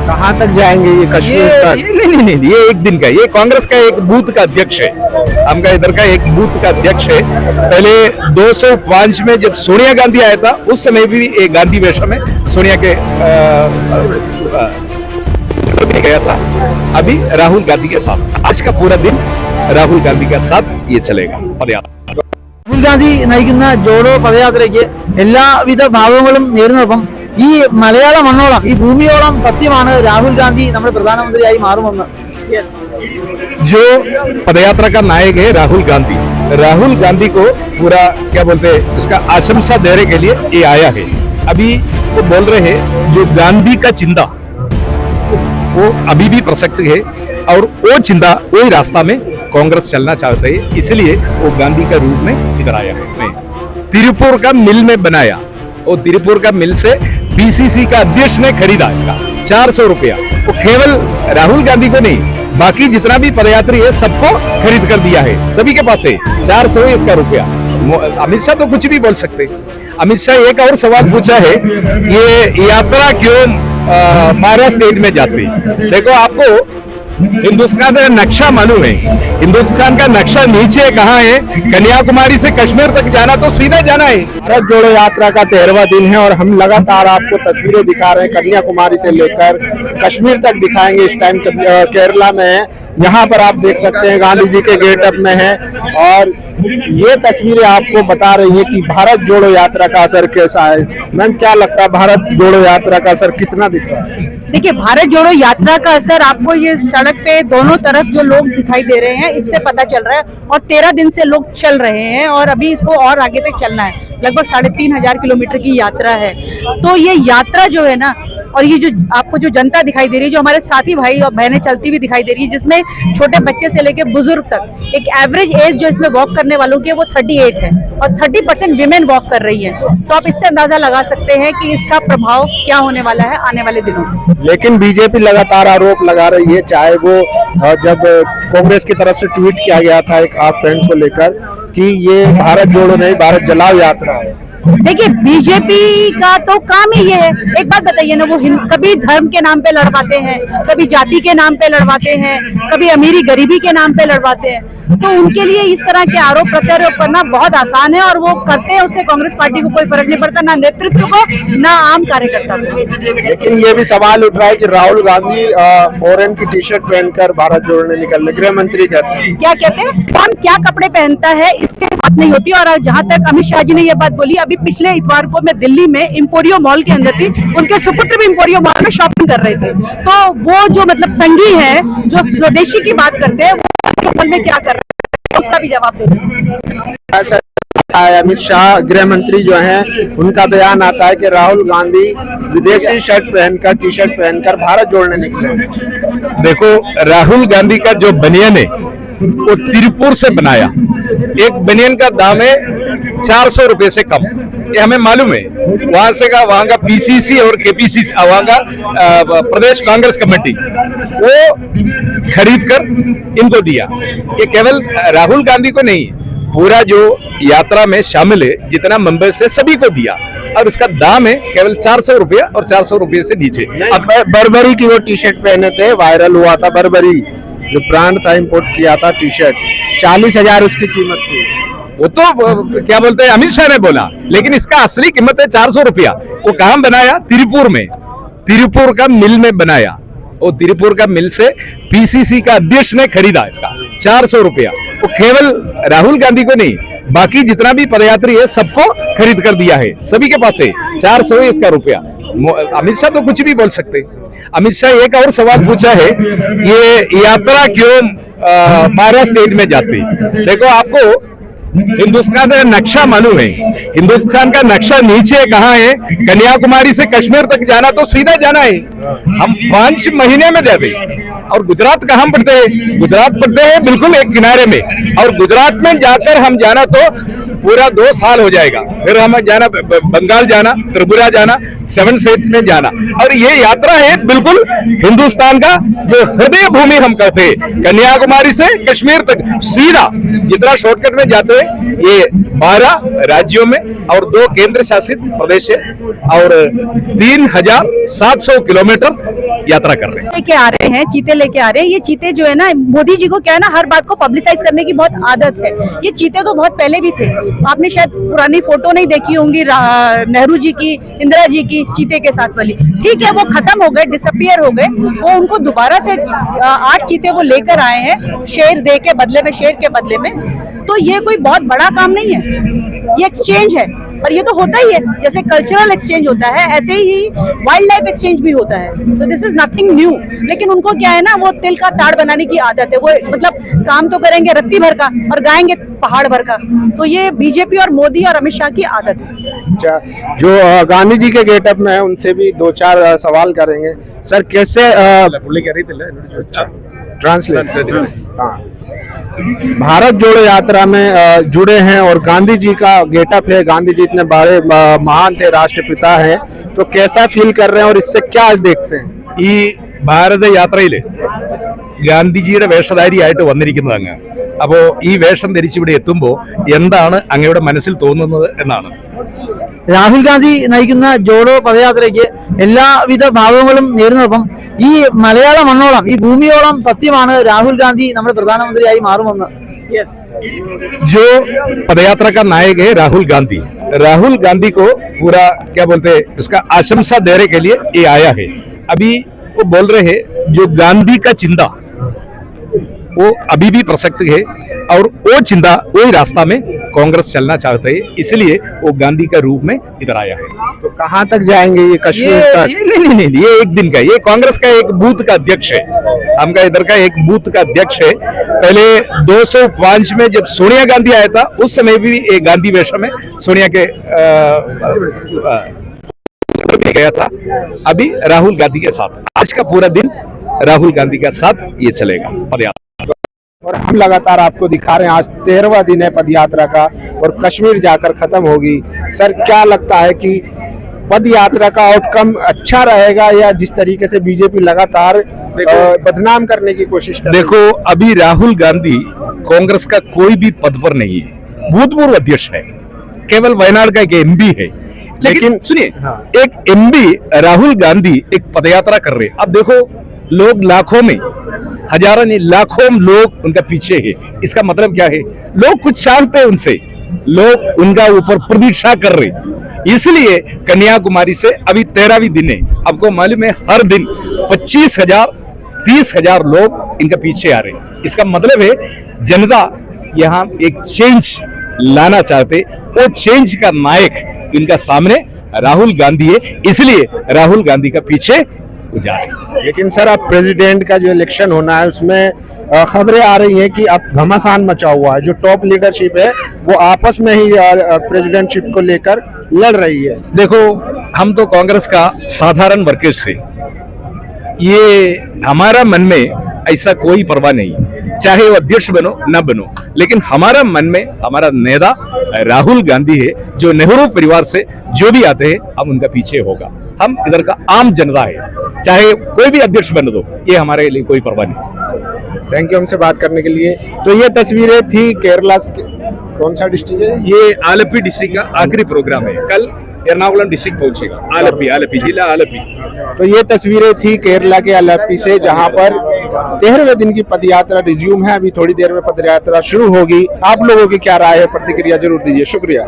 कहाँ तक जाएंगे ये कश्मीर तक? नहीं, ये एक दिन का, ये कांग्रेस का एक बूथ का अध्यक्ष है, हमका इधर का एक बूथ का अध्यक्ष है। पहले 205 में जब सोनिया गांधी आया था, उस समय भी एक गांधी वेश में सोनिया के गया था। अभी राहुल गांधी के साथ आज का पूरा दिन राहुल गांधी के साथ ये चलेगा पदयात्रा। രാഹുൽ ഗാന്ധി നയിക്കുന്ന ജോഡോ പദയാത്രയ്ക്ക് എല്ലാവിധ ഭാവങ്ങളും നേരുന്നൊപ്പം ഈ മലയാള മണ്ണോളം ഈ ഭൂമിയോളം സത്യമാണ് രാഹുൽ ഗാന്ധി നമ്മുടെ പ്രധാനമന്ത്രിയായി മാറുമെന്ന് जो पदयात्रा का नायक है राहुल गांधी को पूरा क्या बोलते हैं, इसका आशंसा देने के लिए ये आया है। अभी वो बोल रहे हैं जो गांधी का चिंता वो अभी भी प्रसक्त है और वो चिंता वही रास्ता में कांग्रेस चलना चाहते है, इसलिए वो गांधी का रूप में इधर आया है। तिरुपुर का मिल में बनाया, वो तिरुपुर का मिल से बीसीसी का अध्यक्ष ने खरीदा इसका 400 रुपया। वो केवल राहुल गांधी को नहीं, बाकी जितना भी पदयात्री है सबको खरीद कर दिया है, सभी के पास है 400 है इसका रुपया। अमित शाह तो कुछ भी बोल सकते। अमित शाह एक और सवाल पूछा है, ये यात्रा क्यों 12 स्टेट में जाती? देखो, आपको हिंदुस्तान का नक्शा मालूम है, हिंदुस्तान का नक्शा नीचे कहाँ है? कन्याकुमारी से कश्मीर तक जाना तो सीधा जाना है। भारत जोड़ो यात्रा का 13वां दिन है और हम लगातार आपको तस्वीरें दिखा रहे हैं, कन्याकुमारी से लेकर कश्मीर तक दिखाएंगे। इस टाइम केरला में है, यहाँ पर आप देख सकते हैं गांधी जी के गेटअप में है और ये तस्वीरें आपको बता रही है कि भारत जोड़ो यात्रा का असर कैसा है। मैम, क्या लगता है भारत जोड़ो यात्रा का असर कितना दिख रहा है? देखिए, भारत जोड़ो यात्रा का असर आपको ये सड़क पे दोनों तरफ जो लोग दिखाई दे रहे हैं इससे पता चल रहा है, और 13 दिन से लोग चल रहे हैं और अभी इसको और आगे तक चलना है। लगभग 3,500 किलोमीटर की यात्रा है। तो ये यात्रा जो है ना, और ये जो आपको जो जनता दिखाई दे रही है, जो हमारे साथी भाई और बहनें चलती हुई दिखाई दे रही है, जिसमें छोटे बच्चे से लेकर बुजुर्ग तक एक एवरेज एज जो इसमें वॉक करने वालों की है वो 38 है और 30% विमेन वॉक कर रही है। तो आप इससे अंदाजा लगा सकते हैं कि इसका प्रभाव क्या होने वाला है आने वाले दिनों में। लेकिन बीजेपी लगातार आरोप लगा रही है, चाहे वो जब कांग्रेस की तरफ से ट्वीट किया गया था एक हाफ पैंट को लेकर कि ये भारत जोड़ो नहीं भारत जलाओ यात्रा है। देखिए, बीजेपी का तो काम ही ये है। एक बात बताइए ना, वो कभी धर्म के नाम पे लड़वाते हैं, कभी जाति के नाम पे लड़वाते हैं, कभी अमीरी गरीबी के नाम पे लड़वाते हैं। तो उनके लिए इस तरह के आरोप प्रत्यारोप करना बहुत आसान है और वो करते हैं, उससे कांग्रेस पार्टी को कोई फर्क नहीं पड़ता, ना नेतृत्व को ना आम कार्यकर्ता को। लेकिन ये भी सवाल उठ रहा है कि राहुल गांधी फॉरेन की टी शर्ट पहनकर भारत जोड़ने निकलने, गृह मंत्री कहते हैं। क्या कहते हैं? कौन क्या कपड़े पहनता है इससे बात नहीं होती। और जहाँ तक अमित शाह जी ने ये बात बोली, अभी पिछले इतवार को मैं दिल्ली में इम्पोरियो मॉल के अंदर थी, उनके सुपुत्र भी इम्पोरियो मॉल में शॉपिंग कर रहे थे। तो वो जो मतलब संघी है, जो स्वदेशी की बात करते हैं, वो मॉल में क्या कर रहे हैं, उसका भी जवाब देते हैं। अमित शाह गृह मंत्री जो हैं, उनका बयान आता है कि राहुल गांधी विदेशी शर्ट पहनकर टी शर्ट पहनकर भारत जोड़ने निकले। देखो, राहुल गांधी का जो बनियान है वो तिरुपुर से बनाया, एक बनियान का दाम है 400 रुपए से कम, ये हमें मालूम है। वहां का पीसीसी और केपीसीसी, वहां का प्रदेश कांग्रेस कमेटी वो खरीद कर इनको दिया। ये केवल राहुल गांधी को नहीं, पूरा जो यात्रा में शामिल है जितना मेंबर्स है सभी को दिया, और इसका दाम है केवल 400 रुपया और 400 रुपये से नीचे। अब बर्बरी की वो टी शर्ट पहने थे, वायरल हुआ था, बर्बरी जो ब्रांड था, इंपोर्ट किया था टी शर्ट, 40,000 उसकी कीमत थी। वो तो क्या बोलते हैं, अमित शाह ने बोला, लेकिन इसका असली कीमत है 400 रुपया। वो कहाँ बनाया? तिरुपुर में, तिरुपुर का मिल में बनाया। वो तिरुपुर का मिल से पीसीसी का अध्यक्ष ने खरीदा इसका 400 रुपया। वो केवल राहुल गांधी को नहीं, बाकी जितना भी पदयात्री है सबको खरीद कर दिया है, सभी के पास है 400 है इसका रुपया। अमित शाह तो कुछ भी बोल सकते। अमित शाह एक और सवाल पूछा है, ये यात्रा क्यों 12 स्टेट में जाती? देखो, आपको हिंदुस्तान का नक्शा मालूम है, हिंदुस्तान का नक्शा नीचे कहाँ है? कन्याकुमारी से कश्मीर तक जाना तो सीधा जाना है। हम 5 महीने में जाते। और गुजरात कहाँ पड़ते हैं? गुजरात पड़ते हैं बिल्कुल एक किनारे में, और गुजरात में जाकर हम जाना तो पूरा 2 साल हो जाएगा, फिर हमें जाना बंगाल जाना, त्रिपुरा जाना, 7 स्टेट्स में जाना। और ये यात्रा है बिल्कुल हिंदुस्तान का जो हृदय भूमि हम कहते हैं, कन्याकुमारी से कश्मीर तक सीधा जितना शॉर्टकट में जाते हैं, ये 12 राज्यों में और 2 केंद्र शासित प्रदेश है और 3700 किलोमीटर यात्रा कर रहे हैं। लेके आ रहे हैं, चीते लेके आ रहे हैं। ये चीते जो है ना, मोदी जी को क्या है ना, हर बात को पब्लिसाइज करने की बहुत आदत है। ये चीते तो बहुत पहले भी थे, आपने शायद पुरानी फोटो नहीं देखी होंगी नेहरू जी की, इंदिरा जी की चीते के साथ वाली। ठीक है, वो खत्म हो गए, डिसअपियर हो गए, वो उनको दोबारा से 8 चीते वो लेकर आए हैं शेर दे के बदले में, शेर के बदले में। तो ये कोई बहुत बड़ा काम नहीं है, ये एक्सचेंज है। और ये तो होता ही है, जैसे कल्चरल एक्सचेंज होता है ऐसे ही वाइल्ड लाइफ एक्सचेंज भी होता है। तो दिस इज नथिंग न्यू। लेकिन उनको क्या है ना, वो तिल का ताड़ बनाने की आदत है। वो मतलब काम तो करेंगे रत्ती भर का और गाएंगे पहाड़ भर का। तो ये बीजेपी और मोदी और अमित शाह की आदत है। अच्छा, जो गांधी जी के गेटअप में है उनसे भी 2-4 सवाल करेंगे। सर कैसे ट्रांसलेट, हाँ, भारत जोड़ो यात्रा में जुड़े हैं और गांधी जी का गेटअप है, गांधी जी इतने बड़े महान थे, राष्ट्रपिता हैं, तो कैसा फील कर रहे हैं और इससे क्या देखते हैं? ഈ ഭാരത യാത്രയില് ഗാന്ധിജിയുടെ വേഷധാരിയായിട്ട് വന്നിരിക്കുന്നത് അങ്ങ്. അപ്പോ ഈ വേഷം ധരിച്ചിവിടെ എത്തുമ്പോൾ എന്താണ് അങ്ങയുടെ മനസ്സിൽ തോന്നുന്നത് എന്നാണ്. രാഹുൽ ഗാന്ധി നയിക്കുന്ന ജോഡോ പദയാത്രയ്ക്ക് എല്ലാവിധ ഭാവങ്ങളും നേരുന്നൊപ്പം ഈ മലയാള മണ്ണോളം, ഈ ഭൂമിയോളം സത്യമാണ് രാഹുൽ ഗാന്ധി നമ്മുടെ പ്രധാനമന്ത്രിയായി മാറുമെന്ന്. जो पदयात्रा का नायक है राहुल गांधी, राहुल गांधी को पूरा क्या बोलते हैं, इसका आशंसा देने के लिए ये आया है। अभी वो बोल रहे हैं जो गांधी का चिंता वो अभी भी प्रसक्त है और वो चिंता, वही रास्ता में कांग्रेस चलना चाहते हैं, इसलिए वो गांधी का रूप में इधर आया है। तो कहाँ तक जाएंगे ये कश्मीर तक? नहीं, ये एक दिन का, ये कांग्रेस का एक बूथ का अध्यक्ष है, हमका इधर का एक बूथ का अध्यक्ष है। पहले 205 में जब सोनिया गांधी आया था उस समय भी एक गांधी वेशम में सोनिया के गया था। अभी राहुल गांधी के साथ आज का पूरा दिन राहुल गांधी के साथ ये चलेगा पदयात्रा। और हम लगातार आपको दिखा रहे हैं, आज 13वां दिन है पदयात्रा का और कश्मीर जाकर खत्म होगी। सर क्या लगता है कि पद यात्रा का आउटकम अच्छा रहेगा या जिस तरीके से बीजेपी लगातार बदनाम करने की कोशिश कर रही है? देखो, अभी राहुल गांधी कांग्रेस का कोई भी पद पर नहीं है, भूतपूर्व अध्यक्ष है, केवल वायनाड का एक एमपी है। लेकिन सुनिए, एक एमपी राहुल गांधी एक पदयात्रा कर रहे हैं। अब देखो, लोग लाखों में, हजारों नहीं, लाखों लोग उनका पीछे है। इसका मतलब क्या है, लोग कुछ चाहते हैं उनसे, लोग उनका ऊपर प्रतीक्षा कर रहे। इसलिए कन्याकुमारी से अभी 13वीं दिन है, आपको मालूम है हर दिन 25,000 30,000 लोग इनका पीछे आ रहे। इसका मतलब है जनता यहाँ एक चेंज लाना चाहते, वो चेंज का नायक इनका सामने राहुल गांधी है, इसलिए राहुल गांधी का पीछे जा रहे। लेकिन सर अब प्रेसिडेंट का जो इलेक्शन होना है उसमें खबरें आ रही हैं कि अब घमासान मचा हुआ है, जो टॉप लीडरशिप है वो आपस में ही प्रेसिडेंटशिप को लेकर लड़ रही है। देखो, हम तो कांग्रेस का साधारण वर्कर्स है, ये हमारा मन में ऐसा कोई परवाह नहीं, चाहे वो अध्यक्ष बनो न बनो, लेकिन हमारा मन में हमारा नेता राहुल गांधी है, जो नेहरू परिवार से जो भी आते हैं हम उनका पीछे होगा। हम इधर का आम जनता है, चाहे कोई भी अध्यक्ष बन दो, ये हमारे लिए कोई परवाह नहीं। थैंक यू हमसे बात करने के लिए। तो ये तस्वीरें थी केरला, कौन सा डिस्ट्रिक्ट है ये? आलपी डिस्ट्रिक्ट का आखिरी प्रोग्राम है, कल एर्नाकुलम डिस्ट्रिक्ट पहुंचेगा, आलपी जिला आलपी। तो ये तस्वीरें थी केरला के आलपी से, जहां पर 13वें दिन की पदयात्रा रिज्यूम है। अभी थोड़ी देर में पदयात्रा शुरू होगी। आप लोगों की क्या राय है, प्रतिक्रिया जरूर दीजिए। शुक्रिया।